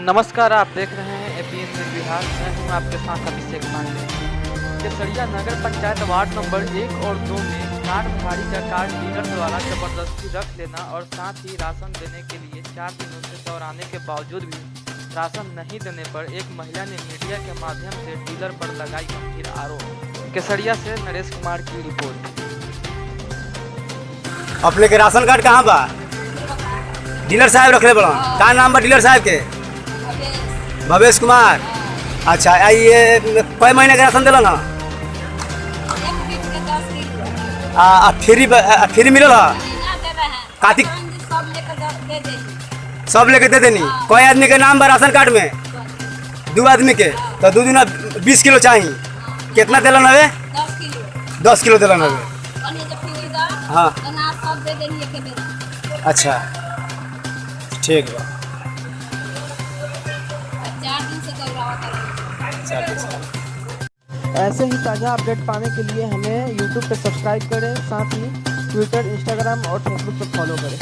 नमस्कार, आप देख रहे हैं एपीएन न्यूज़ बिहार। मैं हूं आपके साथ अभिषेक पांडे। केसरिया नगर पंचायत वार्ड नंबर 1 और 2 में कार्डधारी का कार्ड डीलर द्वारा जबरदस्ती रख लेना और साथ ही राशन देने के लिए 4 दिनों से दोहराने के बावजूद भी राशन नहीं देने पर एक महिला ने मीडिया के माध्यम से डीलर पर लगाई गंभीर आरोप। केसरिया से नरेश कुमार की रिपोर्ट। अपने के राशन कार्ड कहाँ बा? डीलर साहब रख ले बड़ा। का नाम बा डीलर साहब के? भवेश कुमार। अच्छा, ये कई महीने के राशन दिलन? फ्री मिलल है? कार्तिक सब लेके दे देनी। कोई आदमी के नाम बा राशन कार्ड में? 2 आदमी के तो 2 दिन 20 किलो चाहिए। कितना दिलन हवे? 10 किलो दिलन हवे। हाँ, अच्छा ठीक बा। ऐसे ही ताज़ा अपडेट पाने के लिए हमें YouTube पे सब्सक्राइब करें, साथ ही ट्विटर, इंस्टाग्राम और फेसबुक पे फॉलो करें।